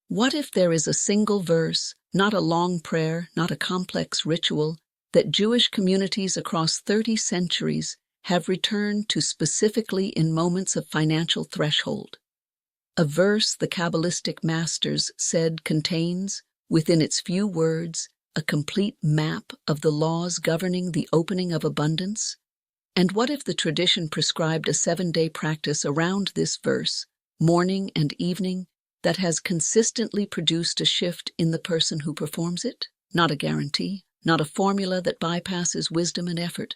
What if there is a single verse, not a long prayer, not a complex ritual, that Jewish communities across 30 centuries have returned to specifically in moments of financial threshold? A verse the Kabbalistic masters said contains, within its few words, a complete map of the laws governing the opening of abundance? And what if the tradition prescribed a 7-day practice around this verse, morning and evening, that has consistently produced a shift in the person who performs it? Not a guarantee, not a formula that bypasses wisdom and effort,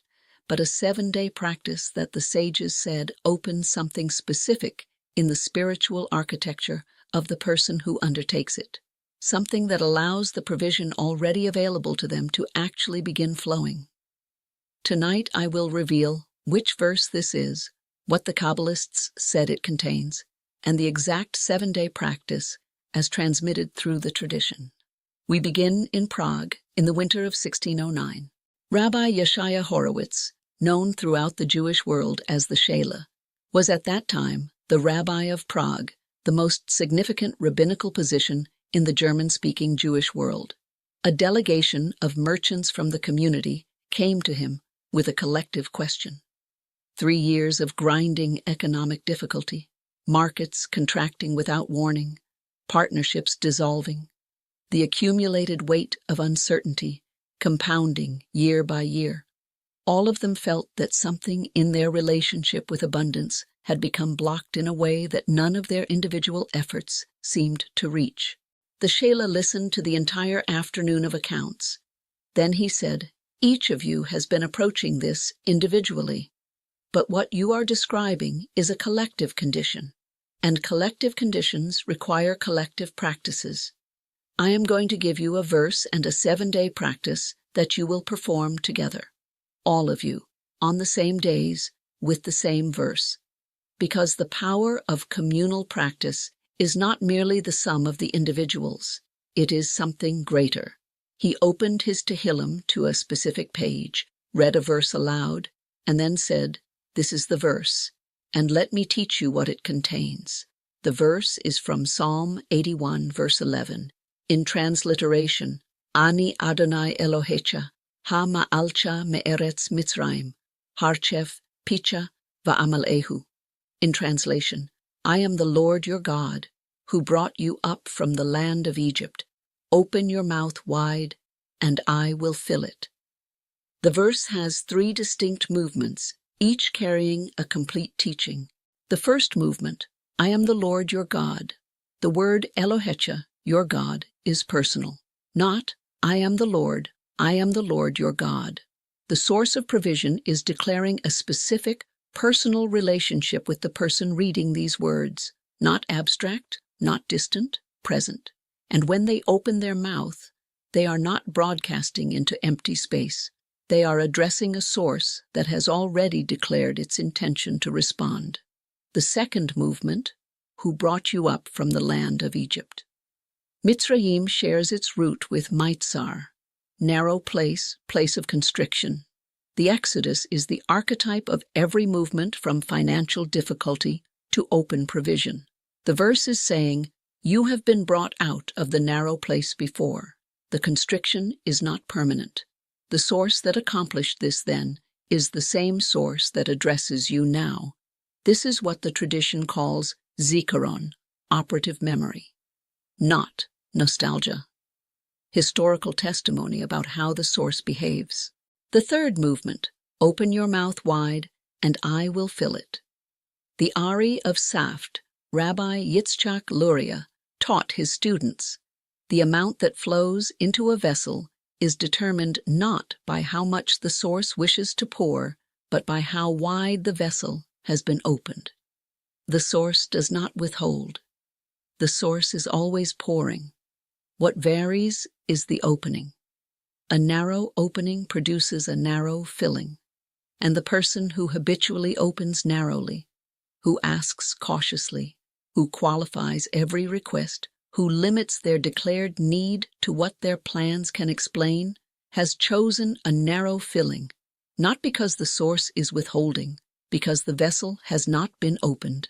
but a 7-day practice that the sages said opens something specific in the spiritual architecture of the person who undertakes it, something that allows the provision already available to them to actually begin flowing. Tonight I will reveal which verse this is, what the Kabbalists said it contains, and the exact 7-day practice as transmitted through the tradition. We begin in Prague in the winter of 1609. Rabbi Yeshaya Horowitz, known throughout the Jewish world as the Shela, was at that time the Rabbi of Prague, the most significant rabbinical position in the German-speaking Jewish world. A delegation of merchants from the community came to him with a collective question. 3 years of grinding economic difficulty, markets contracting without warning, partnerships dissolving, the accumulated weight of uncertainty compounding year by year. All of them felt that something in their relationship with abundance had become blocked in a way that none of their individual efforts seemed to reach. The Shela listened to the entire afternoon of accounts. Then he said, "Each of you has been approaching this individually, but what you are describing is a collective condition, and collective conditions require collective practices. I am going to give you a verse and a 7-day practice that you will perform together, all of you, on the same days, with the same verse, because the power of communal practice is not merely the sum of the individuals, it is something greater." He opened his Tehillim to a specific page, read a verse aloud, and then said, "This is the verse, and let me teach you what it contains." The verse is from Psalm 81, verse 11. In transliteration, Ani Adonai Elohecha, ha ma'alcha me'eretz Mitzrayim, harchef picha va'amalehu. In translation, I am the Lord your God, who brought you up from the land of Egypt. Open your mouth wide, and I will fill it. The verse has 3 distinct movements, each carrying a complete teaching. The first movement, I am the Lord your God. The word Elohecha, your God, is personal. Not, I am the Lord your God. The source of provision is declaring a specific, personal relationship with the person reading these words, not abstract, not distant, present. And when they open their mouth, they are not broadcasting into empty space. They are addressing a source that has already declared its intention to respond. The second movement, who brought you up from the land of Egypt. Mitzrayim shares its root with Mitzar, narrow place, place of constriction. The Exodus is the archetype of every movement from financial difficulty to open provision. The verse is saying, you have been brought out of the narrow place before. The constriction is not permanent. The source that accomplished this then is the same source that addresses you now. This is what the tradition calls zikaron, operative memory, not nostalgia. Historical testimony about how the source behaves. The third movement, open your mouth wide, and I will fill it. The Ari of Safed, Rabbi Yitzchak Luria, taught his students, the amount that flows into a vessel is determined not by how much the source wishes to pour, but by how wide the vessel has been opened. The source does not withhold. The source is always pouring. What varies is the opening. A narrow opening produces a narrow filling, and the person who habitually opens narrowly, who asks cautiously, who qualifies every request, who limits their declared need to what their plans can explain, has chosen a narrow filling, not because the source is withholding, because the vessel has not been opened.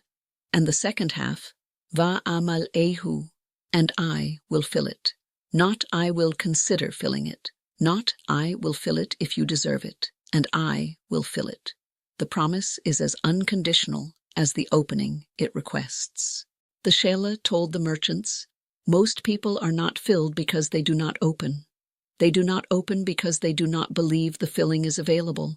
And the second half, va'amal ehu, and I will fill it. Not I will consider filling it. Not I will fill it if you deserve it, and I will fill it. The promise is as unconditional as the opening it requests. The Shelah told the merchants, most people are not filled because they do not open. They do not open because they do not believe the filling is available,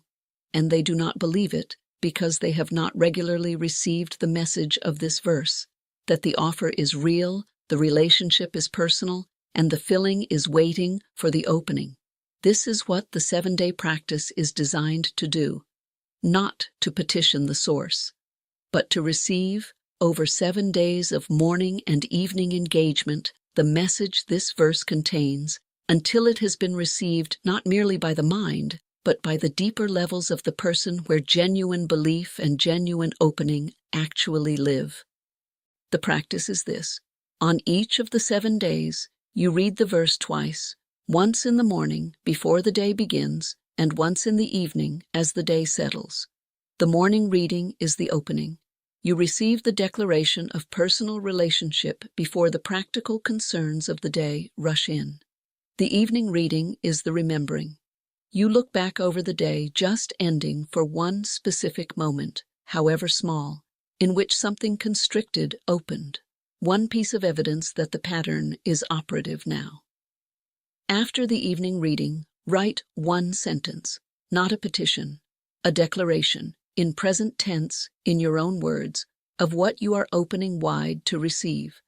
and they do not believe it because they have not regularly received the message of this verse, that the offer is real, the relationship is personal, and the filling is waiting for the opening. This is what the 7-day practice is designed to do, not to petition the source, but to receive, over 7 days of morning and evening engagement, the message this verse contains, until it has been received not merely by the mind, but by the deeper levels of the person where genuine belief and genuine opening actually live. The practice is this. On each of the 7 days, you read the verse twice, once in the morning before the day begins, and once in the evening as the day settles. The morning reading is the opening. You receive the declaration of personal relationship before the practical concerns of the day rush in. The evening reading is the remembering. You look back over the day just ending for one specific moment, however small, in which something constricted opened, one piece of evidence that the pattern is operative now. After the evening reading, write one sentence, not a petition, a declaration, in present tense, in your own words, of what you are opening wide to receive,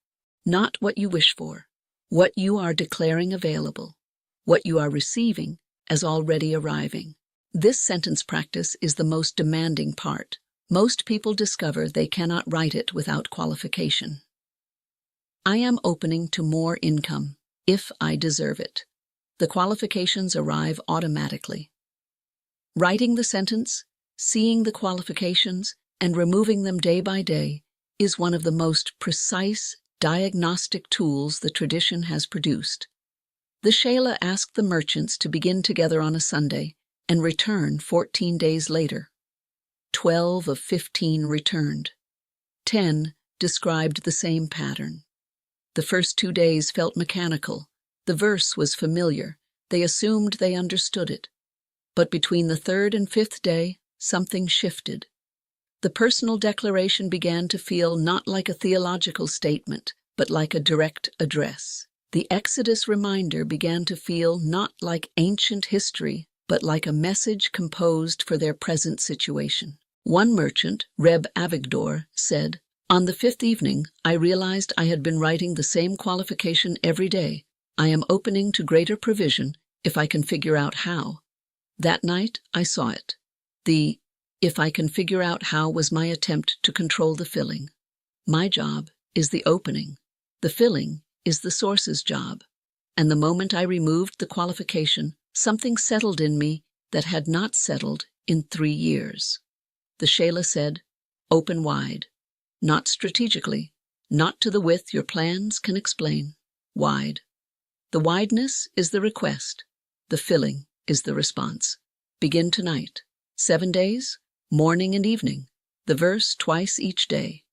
not what you wish for, what you are declaring available, what you are receiving as already arriving. This sentence practice is the most demanding part. Most people discover they cannot write it without qualification. I am opening to more income, if I deserve it. The qualifications arrive automatically. Writing the sentence, seeing the qualifications, and removing them day by day is one of the most precise diagnostic tools the tradition has produced. The Shelah asked the merchants to begin together on a Sunday and return 14 days later. 12 of 15 returned. 10 described the same pattern. The first 2 days felt mechanical. The verse was familiar. They assumed they understood it. But between the 3rd and 5th day, something shifted. The personal declaration began to feel not like a theological statement, but like a direct address. The Exodus reminder began to feel not like ancient history, but like a message composed for their present situation. One merchant, Reb Avigdor, said, "On the 5th evening, I realized I had been writing the same qualification every day. I am opening to greater provision if I can figure out how. That night, I saw it. The if I can figure out how was my attempt to control the filling. My job is the opening. The filling is the source's job. And the moment I removed the qualification, something settled in me that had not settled in 3 years. The Shelah said, open wide. Not strategically, not to the width your plans can explain. Wide. The wideness is the request. The filling is the response. Begin tonight. 7 days, morning and evening. The verse twice each day.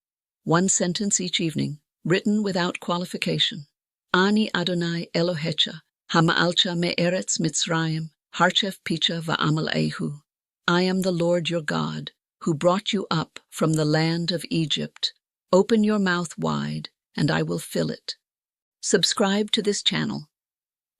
1 sentence each evening, written without qualification. Ani Adonai Elohecha, hama'alcha me'eretz Mitzrayim, harchef picha va'amal ehu. I am the Lord your God, who brought you up from the land of Egypt. Open your mouth wide, and I will fill it. Subscribe to this channel.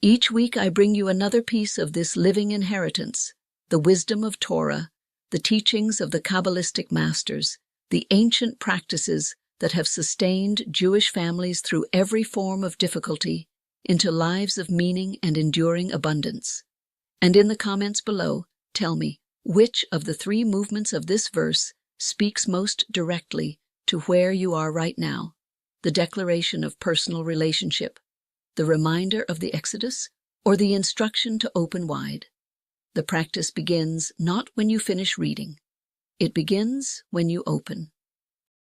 Each week I bring you another piece of this living inheritance, the wisdom of Torah, the teachings of the Kabbalistic masters, the ancient practices that have sustained Jewish families through every form of difficulty into lives of meaning and enduring abundance. And in the comments below, tell me, which of the 3 movements of this verse speaks most directly to where you are right now? The declaration of personal relationship, the reminder of the Exodus, or the instruction to open wide? The practice begins not when you finish reading. It begins when you open.